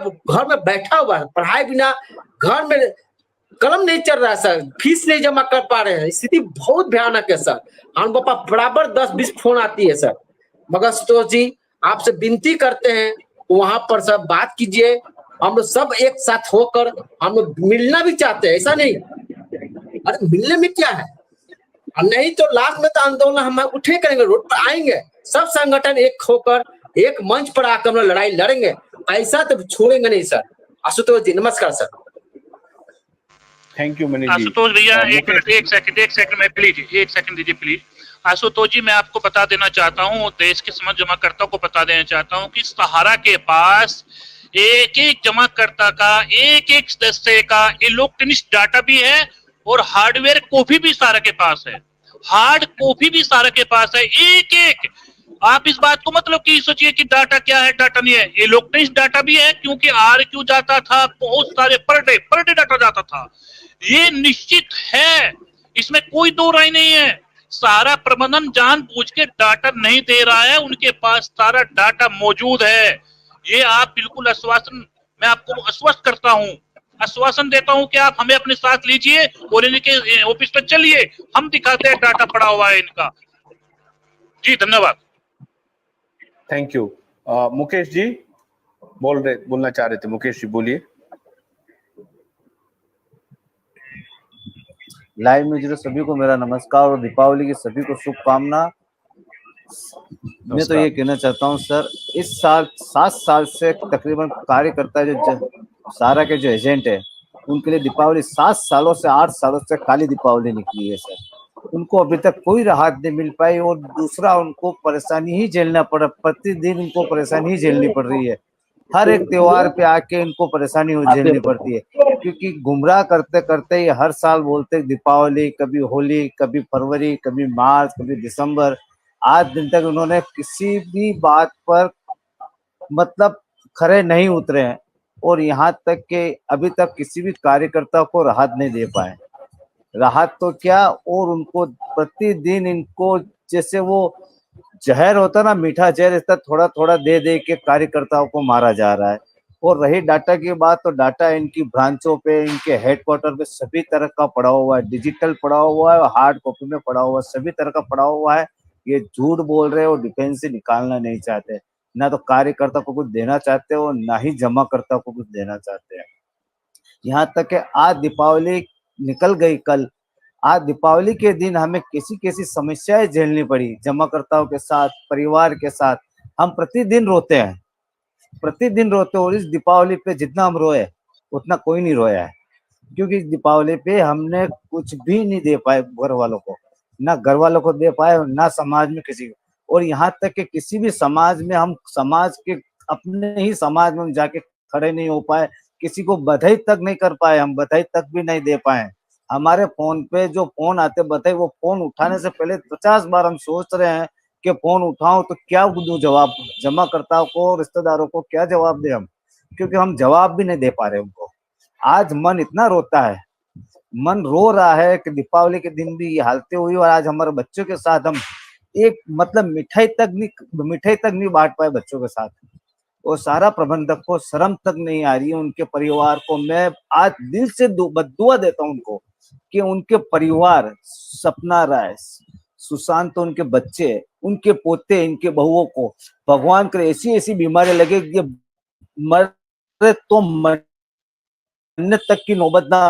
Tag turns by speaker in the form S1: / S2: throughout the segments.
S1: घर में बैठा हुआ है, पढ़ाई बिना घर में कलम नहीं चल रहा है सर, फीस नहीं जमा कर पा रहे हैं, स्थिति बहुत भयानक है सर। हम पापा बराबर 10-20 फोन आती है सर। मगर संतोष जी आपसे विनती करते हैं वहां पर सब बात कीजिए, हम लोग सब एक साथ होकर हम लोग मिलना भी चाहते हैं, ऐसा नहीं। अरे मिलने में क्या है, नहीं तो लास्ट में तो आंदोलन हम उठे करेंगे, रोड पर आएंगे, सब संगठन एक होकर एक मंच पर आकर हम लोग लड़ाई लड़ेंगे, ऐसा तो छोड़ेंगे नहीं सर। आशुतोष जी नमस्कार sir.
S2: Thank you Manish ji.
S3: Ashutosh भैया एक सेकंड में प्लीज, एक सेकंड दीजिए प्लीज। आशुतोष जी मैं आपको बता देना चाहता हूँ, देश के समाज जमाकर्ताओं को बता देना चाहता हूँ कि सहारा के पास एक एक जमाकर्ता का, एक एक सदस्य का इलेक्ट्रॉनिक डाटा भी है और हार्डवेयर कॉपी भी सहारा के पास है, हार्ड कॉपी भी सहारा के पास है, एक एक। आप इस बात को मतलब कि सोचिए कि डाटा क्या है, डाटा नहीं है, इलेक्ट्रॉनिक डाटा भी है, क्योंकि RQ जाता था बहुत सारे पर डे डाटा जाता था, ये निश्चित है, इसमें कोई दो राय नहीं है। सारा प्रबंधन जानबूझ के डाटा नहीं दे रहा है, उनके पास सारा डाटा मौजूद है, ये आप बिल्कुल आश्वासन, मैं आपको आश्वस्त करता हूं, आश्वासन देता हूं कि आप हमें अपने साथ लीजिए और इनके ऑफिस पर चलिए, हम दिखाते हैं डाटा पड़ा हुआ है इनका। जी धन्यवाद।
S2: Thank you. मुकेश जी बोलना चाह रहे थे, मुकेश जी बोलिए।
S4: लाइव में जुड़े सभी को मेरा नमस्कार और दीपावली की सभी को शुभकामना। मैं तो ये कहना चाहता हूँ सर, इस साल 7 साल से तकरीबन कार्यकर्ता जो सारा के जो एजेंट है उनके लिए दीपावली 7 सालों से 8 सालों से काली दीपावली निकली है सर। उनको अभी तक कोई राहत नहीं मिल पाई और दूसरा उनको परेशानी ही झेलना पड़ा, प्रतिदिन उनको परेशानी ही झेलनी पड़ रही है। हर एक त्योहार पे आके इनको परेशानी झेलनी पड़ती है, क्योंकि गुमराह करते करते ये हर साल बोलते दीपावली, कभी होली, कभी फरवरी, कभी मार्च, कभी दिसंबर, आज दिन तक उन्होंने किसी भी बात पर मतलब खरे नहीं उतरे हैं और यहाँ तक कि अभी तक किसी भी कार्यकर्ता को राहत नहीं दे पाए। राहत तो क्या, और उनको प्रतिदिन इनको जैसे वो जहर होता ना, मीठा जहर, इस तरह थोड़ा थोड़ा दे दे के कार्यकर्ताओं को मारा जा रहा है। और रही डाटा की बात, तो डाटा इनकी ब्रांचों पे, इनके हेडक्वार्टर पे सभी तरह का पड़ा हुआ है, डिजिटल पड़ा हुआ है, हार्ड कॉपी में पड़ा हुआ है, सभी तरह का पड़ा हुआ है। ये झूठ बोल रहे हैं और डिफेंस से निकालना नहीं चाहते, ना तो कार्यकर्ता को कुछ देना चाहते हो, ना ही जमाकर्ता को कुछ देना चाहते हैं। यहाँ तक कि आज दीपावली निकल गई कल, आज दीपावली के दिन हमें कैसी कैसी समस्याएं झेलनी पड़ी जमाकर्ताओं के साथ, परिवार के साथ। हम प्रतिदिन रोते हैं, प्रतिदिन रोते हैं, और इस दीपावली पे जितना हम रोए उतना कोई नहीं रोया है, क्योंकि इस दीपावली पे हमने कुछ भी नहीं दे पाए घर वालों को, ना घर वालों को दे पाए, ना समाज में किसी को। और यहाँ तक कि किसी भी समाज में हम समाज के अपने ही समाज में जाके खड़े नहीं हो पाए, किसी को बधाई तक नहीं कर पाए, हम बधाई तक भी नहीं दे पाए। हमारे फोन पे जो फोन आते बधाई, वो फोन उठाने से पहले 50 बार हम सोच रहे हैं कि फोन उठाऊं तो क्या दूं जवाब, जमाकर्ताओं को, रिश्तेदारों को क्या जवाब दे हम, क्योंकि हम जवाब भी नहीं दे पा रहे उनको। आज मन इतना रोता है, मन रो रहा है कि दीपावली के दिन भी ये हालतें हुई, और आज हमारे बच्चों के साथ हम एक मतलब मिठाई तक नहीं बांट पाए बच्चों के साथ। और सारा प्रबंधक को शर्म तक नहीं आ रही है, उनके परिवार को मैं आज दिल से बद्दुआ देता हूं उनको, कि उनके परिवार, सपना राय, सुशांत, तो उनके बच्चे, उनके पोते, इनके बहुओं को भगवान करे ऐसी ऐसी बीमारी लगे कि मरे तो मरने तक की नौबत ना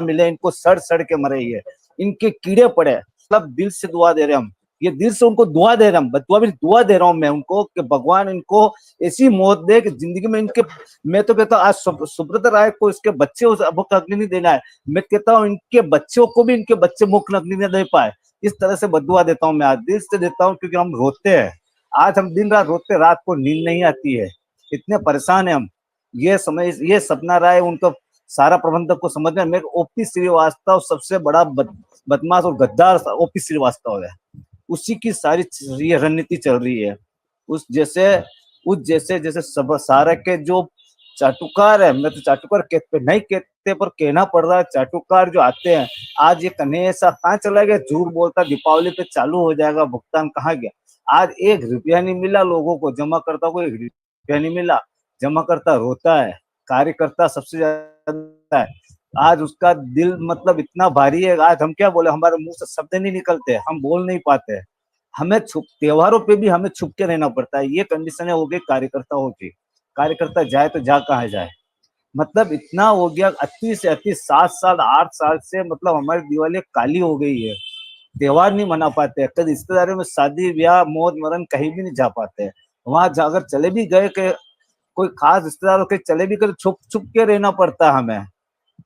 S4: मिले, इनको सड़ सड़ के मरे, ये इनके कीड़े पड़े। मतलब दिल से दुआ दे रहे हम, ये दिल से उनको दुआ दे रहे हम, बदुआ भी दुआ दे रहा हूं मैं उनको कि भगवान इनको ऐसी मौत दे कि जिंदगी में इनके, मैं तो कहता हूँ आज सुब्रत राय को इसके बच्चे मुक्त अग्नि नहीं देना है, मैं कहता हूँ इनके बच्चों को भी इनके बच्चे मुक्त अग्नि नहीं दे पाए। इस तरह से बदुआ देता हूँ मैं, आज दिल से देता हूँ, क्योंकि हम रोते हैं, आज हम दिन रात रोते, रात को नींद नहीं आती है, इतने परेशान है हम। ये समय, ये सपना राय, उनका सारा प्रबंधक को समझ में, मेरे ओपी श्रीवास्तव सबसे बड़ा बदमाश और गद्दार ओपी श्रीवास्तव है, उसी की सारी ये रणनीति चल रही है। उस जैसे जैसे सब सारा के जो चाटुकार है, मैं तो चाटुकार कहते नहीं कहते पर कहना पड़ रहा है, चाटुकार जो आते हैं, आज ये कन्हैया सा कहाँ चला गया, झूठ बोलता दीपावली पे चालू हो जाएगा भुगतान, कहाँ गया? आज 1 रुपया नहीं मिला लोगों को, जमा करता को 1 रुपया नहीं मिला, जमाकर्ता रोता है, कार्यकर्ता सबसे ज्यादा है। आज उसका दिल मतलब इतना भारी है, आज हम क्या बोले, हमारे मुंह से शब्द नहीं निकलते, हम बोल नहीं पाते। हमें त्योहारों पे भी हमें छुप के रहना पड़ता है। ये कंडीशन हो गई कार्यकर्ताओं की। कार्यकर्ता जाए तो जा कहाँ जाए, मतलब इतना हो गया। अति से अति 7 साल 8 साल से मतलब हमारी दिवाली काली हो गई है। त्योहार नहीं मना पाते, कभी रिश्तेदारों में शादी ब्याह मौत मरण कहीं भी नहीं जा पाते। वहां अगर चले भी गए कि कोई खास रिश्तेदारों के चले भी गए, छुप छुप के रहना पड़ता है हमें,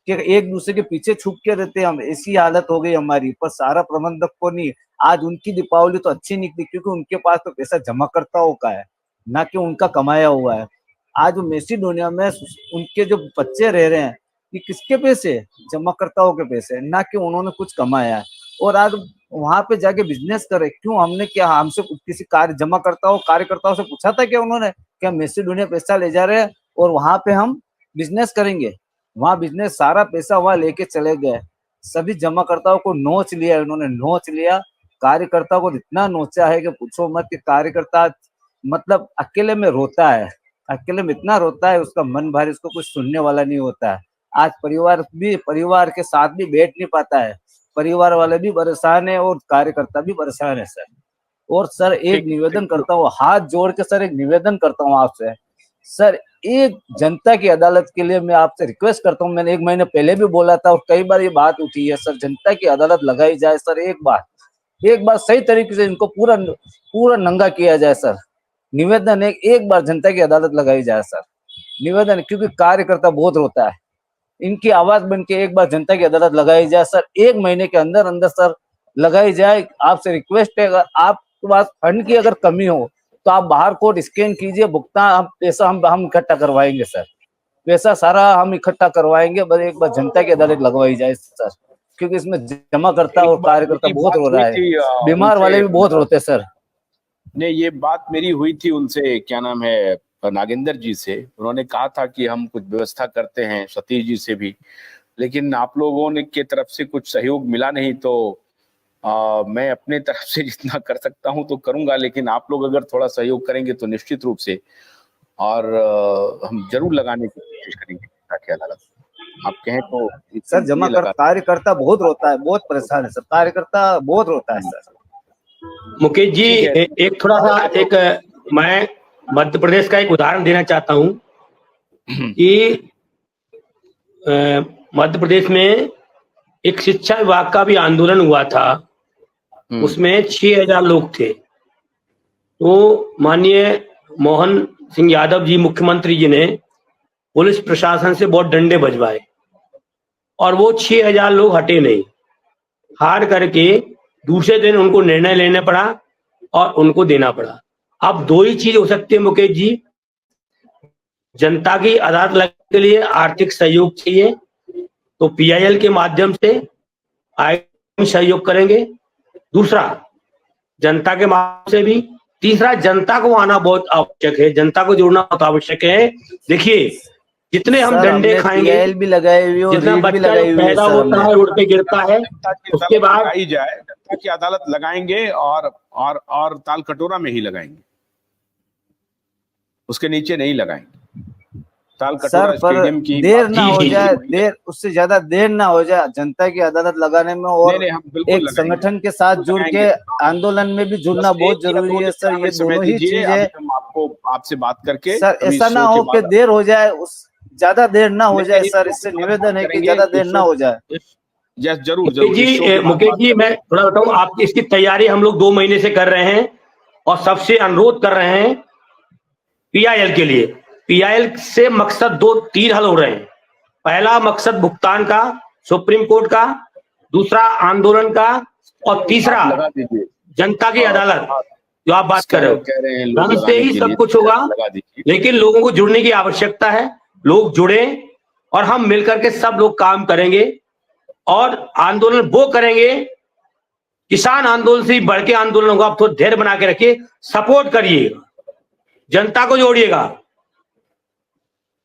S4: कि एक दूसरे के पीछे छुप के रहते हैं हम। ऐसी हालत हो गई हमारी। पर सारा प्रबंधक को नहीं, आज उनकी दीपावली तो अच्छी निकली क्योंकि उनके पास तो पैसा जमाकर्ताओं का है, ना कि उनका कमाया हुआ है। आज मैसिडोनिया में उनके जो बच्चे रह रहे हैं, ये किसके पैसे, जमाकर्ताओं के पैसे, ना कि उन्होंने कुछ कमाया है। और आज वहां पे जाके बिजनेस करे क्यों, हमने क्या, हमसे किसी कार्यकर्ताओं से पूछा था कि उन्होंने क्या मैसिडोनिया पैसा ले जा रहे हैं और वहां पे हम बिजनेस करेंगे। वहां बिजनेस सारा पैसा वहां लेके चले गए। सभी जमाकर्ताओं को नोच लिया, उन्होंने नोच लिया। कार्यकर्ता को इतना नोचा है कि पूछो मत, कि कार्यकर्ता मतलब अकेले में रोता है, अकेले में इतना रोता है, उसका मन भारी, उसको कुछ सुनने वाला नहीं होता है। आज परिवार के साथ भी बैठ नहीं पाता है, परिवार वाले भी परेशान है और कार्यकर्ता भी परेशान है सर। और सर एक निवेदन करता हूँ, हाथ जोड़ के सर एक निवेदन करता हूँ आपसे सर, एक जनता की अदालत के लिए मैं आपसे रिक्वेस्ट करता हूँ। मैंने 1 महीने पहले भी बोला था और कई बार ये बात उठी है सर, जनता की अदालत लगाई जाए सर। एक बार सही तरीके से इनको पूरा नंगा किया जाए सर। निवेदन है, एक बार जनता की अदालत लगाई जाए सर, निवेदन है, क्योंकि कार्यकर्ता बहुत रोता है। इनकी आवाज बन के एक बार जनता की अदालत लगाई जाए सर, 1 महीने के अंदर अंदर सर लगाई जाए। आपसे रिक्वेस्ट है, अगर आपके पास फंड की अगर कमी हो तो आप बाहर कोड स्कैन कीजिए, भुगतान पैसा हम इकट्ठा करवाएंगे सर, पैसा सारा हम इकट्ठा करवाएंगे। बस एक बार जनता की अदालत लगवाई जाए सर, क्योंकि इसमें जमाकर्ता और कार्यकर्ता बहुत रो रहा है, बीमार वाले भी बहुत रोते सर।
S2: नहीं, ये बात मेरी हुई थी उनसे, क्या नाम है, नागेंद्र जी से। उन्होंने कहा था कि हम कुछ व्यवस्था करते हैं, सतीश जी से भी, लेकिन आप लोगों ने की तरफ से कुछ सहयोग मिला नहीं। तो मैं अपने तरफ से जितना कर सकता हूं तो करूंगा, लेकिन आप लोग अगर थोड़ा सहयोग करेंगे तो निश्चित रूप से, और हम जरूर लगाने की कोशिश करेंगे ताकि अदालत आप कहें तो।
S4: सर कार्यकर्ता बहुत रोता है, बहुत परेशान है सर, कार्यकर्ता बहुत रोता है सर।
S5: मुकेश जी एक थोड़ा सा मैं मध्य प्रदेश का एक उदाहरण देना चाहता हूं कि मध्य प्रदेश में एक शिक्षा विभाग का भी आंदोलन हुआ था, उसमें 6000 लोग थे। तो माननीय मोहन सिंह यादव जी मुख्यमंत्री जी ने पुलिस प्रशासन से बहुत डंडे बजवाए और वो 6000 लोग हटे नहीं। हार करके दूसरे दिन उनको निर्णय लेना पड़ा और उनको देना पड़ा। अब 2 ही चीज हो सकती है मुकेश जी, जनता की अदालत लगने के लिए आर्थिक सहयोग चाहिए तो पीआईएल के माध्यम से सहयोग करेंगे, दूसरा जनता के माध्यम से भी, तीसरा जनता को आना बहुत आवश्यक है, जनता को जोड़ना बहुत आवश्यक है। देखिए जितने हम डंडे खाएंगे,
S4: भी लगाए हुए,
S5: जितना बच्चा पैदा होता है रोड पे गिरता है, उसके बाद
S2: लगाई जाए, जनता की अदालत लगाएंगे और ताल कटोरा में ही लगाएंगे, उसके नीचे नहीं लगाएंगे। ताल कटोरा स्टेडियम की
S4: देर ना हो जाए, उससे ज्यादा देर ना हो जाए जनता की अदालत लगाने में। और एक संगठन के साथ जुड़ के आंदोलन में भी जुड़ना बहुत जरूरी है सर। ये दोनों ही चीजें
S2: आपसे बात करके
S4: सर, ऐसा ना हो कि देर हो जाए, उस ज्यादा देर ना हो जाए सर, इससे निवेदन है कि ज्यादा देर ना हो जाए।
S2: जरूर
S5: मुकेश जी मैं थोड़ा बताऊं, आप इसकी तैयारी हम लोग 2 महीने से कर रहे हैं और सबसे अनुरोध कर रहे हैं पीआईएल के लिए। पीआईएल से मकसद 2-3 हल हो रहे हैं। पहला मकसद भुगतान का, सुप्रीम कोर्ट का, दूसरा आंदोलन का, और तीसरा जनता की अदालत जो आप बात कर रहे हो। हम से ही सब कुछ होगा, लेकिन लोगों को जुड़ने की आवश्यकता है। लोग जुड़े और हम मिलकर के सब लोग काम करेंगे और आंदोलन वो करेंगे। किसान आंदोलन से बढ़ के आंदोलन होगा। आप थोड़ा धैर्य बना के रखिए, सपोर्ट करिएगा, जनता को जोड़िएगा,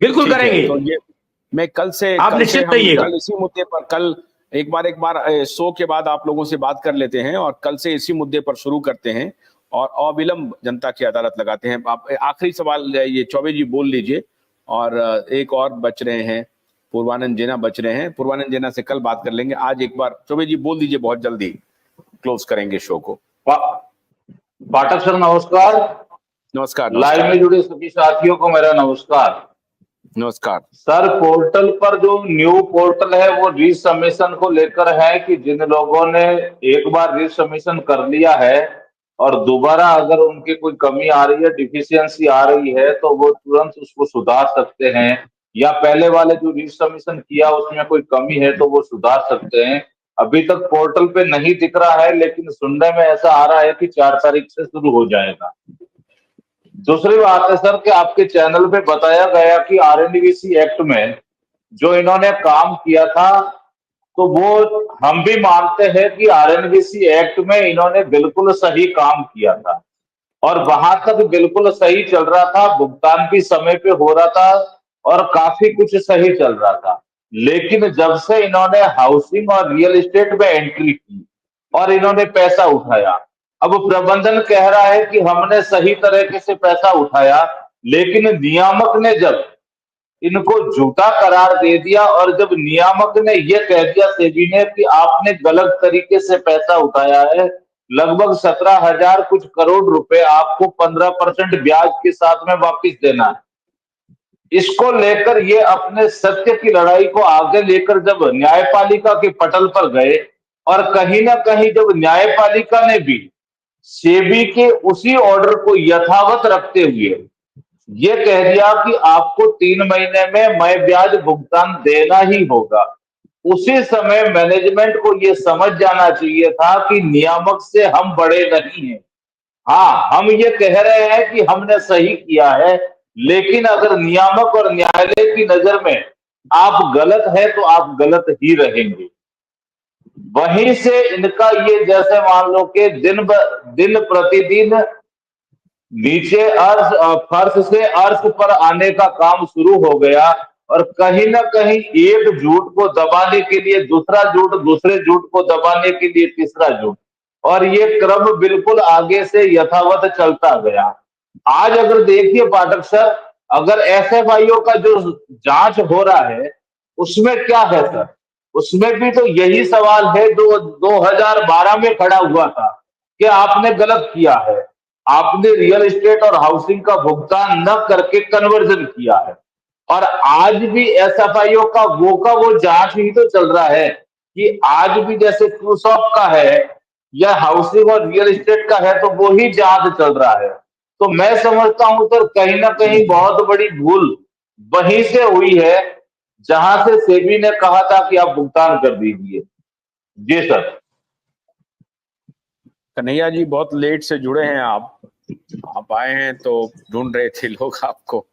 S5: बिल्कुल करेंगे।
S2: तो ये मैं कल से
S5: आप निश्चित रहिएगा।
S2: इसी मुद्दे पर कल एक बार शो के बाद आप लोगों से बात कर लेते हैं और कल से इसी मुद्दे पर शुरू करते हैं और अविलंब जनता की अदालत लगाते हैं। आप आखिरी सवाल ये चौबे जी बोल लीजिए और एक और बच रहे हैं, पूर्वानंद जेना बच रहे हैं। पूर्वानंद जेना से कल बात कर लेंगे। आज एक बार चौबे जी बोल दीजिए, बहुत जल्दी क्लोज करेंगे शो को।
S6: पाठक सर नमस्कार।
S2: नमस्कार।
S6: लाइव में जुड़े सभी साथियों को मेरा नमस्कार।
S2: नमस्कार
S6: सर, पोर्टल पर जो न्यू पोर्टल है वो रीसबमिशन को लेकर है कि जिन लोगों ने एक बार रीसबमिशन कर लिया है और दोबारा अगर उनकी कोई कमी आ रही है, डिफिशियंसी आ रही है, तो वो तुरंत उसको सुधार सकते हैं, या पहले वाले जो रीसबमिशन किया उसमें कोई कमी है तो वो सुधार सकते हैं। अभी तक पोर्टल पे नहीं दिख रहा है, लेकिन सुनने में ऐसा आ रहा है कि 4 तारीख से शुरू हो जाएगा। दूसरी बात है सर कि आपके चैनल पे बताया गया कि आरएनडीवीसी एक्ट में जो इन्होंने काम किया था, तो वो हम भी मानते हैं कि आरएनडीवीसी एक्ट में इन्होंने बिल्कुल सही काम किया था और वहां तक बिल्कुल सही चल रहा था, भुगतान भी समय पे हो रहा था और काफी कुछ सही चल रहा था। लेकिन जब से इन्होंने हाउसिंग और रियल एस्टेट में एंट्री की और इन्होंने पैसा उठाया, अब प्रबंधन कह रहा है कि हमने सही तरीके से पैसा उठाया, लेकिन नियामक ने जब इनको झूठा करार दे दिया और जब नियामक ने यह कह दिया सेबी ने कि आपने गलत तरीके से पैसा उठाया है, लगभग 17,000 कुछ करोड़ रुपए आपको 15% ब्याज के साथ में वापस देना है। इसको लेकर ये अपने सत्य की लड़ाई को आगे लेकर जब न्यायपालिका के पटल पर गए और कहीं ना कहीं जब न्यायपालिका ने भी सेबी के उसी ऑर्डर को यथावत रखते हुए ये कह दिया कि आपको 3 महीने में मैं ब्याज भुगतान देना ही होगा, उसी समय मैनेजमेंट को ये समझ जाना चाहिए था कि नियामक से हम बड़े नहीं हैं। हाँ, हम ये कह रहे हैं कि हमने सही किया है, लेकिन अगर नियामक और न्यायालय की नजर में आप गलत है तो आप गलत ही रहेंगे। वहीं से इनका ये जैसे मान लो कि दिन प्रतिदिन नीचे फर्श से अर्श पर आने का काम शुरू हो गया और कहीं ना कहीं एक झूठ को दबाने के लिए दूसरा झूठ, दूसरे झूठ को दबाने के लिए तीसरा झूठ, और ये क्रम बिल्कुल आगे से यथावत चलता गया। आज अगर देखिए पाठक सर, अगर एसएफआईओ का जो जांच हो रहा है उसमें क्या है सर, उसमें भी तो यही सवाल है जो 2012 में खड़ा हुआ था कि आपने गलत किया है, आपने रियल एस्टेट और हाउसिंग का भुगतान न करके कन्वर्जन किया है। और आज भी एसएफआईओ का वो जांच ही तो चल रहा है कि आज भी जैसे क्यूसॉप का है या हाउसिंग और रियल एस्टेट का है तो वो ही जांच चल रहा है। तो मैं समझता हूं सर कहीं ना कहीं बहुत बड़ी भूल वहीं से हुई है जहां से सेबी ने कहा था कि आप भुगतान कर दीजिए। जी सर।
S2: कन्हैया जी बहुत लेट से जुड़े हैं आप आए हैं तो ढूंढ रहे थे लोग आपको।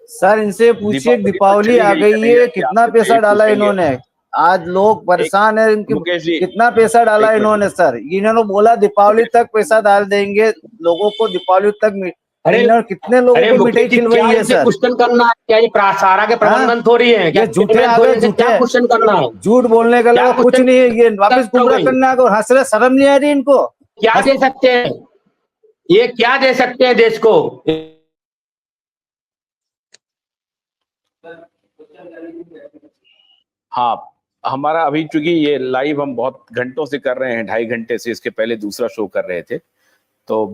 S4: सर इनसे पूछिए, दीपावली आ गई है, कितना पैसा डाला इन्होंने? आज लोग परेशान है, इनकी कितना पैसा डाला इन्होंने? सर इन्होंने बोला दीपावली तक पैसा डाल देंगे लोगों को, दीपावली तक।
S5: अरे
S4: कितने लोगों को मिठाई खिलवाई है सर?
S5: क्वेश्चन करना है क्या? ये सारा के प्रबंधन थोड़ी है क्या?
S4: झूठे आगे झूठे
S5: क्वेश्चन करना है?
S4: झूठ बोलने का अलावा कुछ नहीं है, ये वापस गुमराह करना है। हंस रहे, शर्म नहीं आ रही इनको?
S5: क्या दे सकते हैं ये, क्या दे सकते हैं देश को?
S2: हाँ, हमारा अभी चूंकि ये लाइव हम बहुत घंटों से कर रहे हैं, 2.5 घंटे से, इसके पहले दूसरा शो कर रहे थे, तो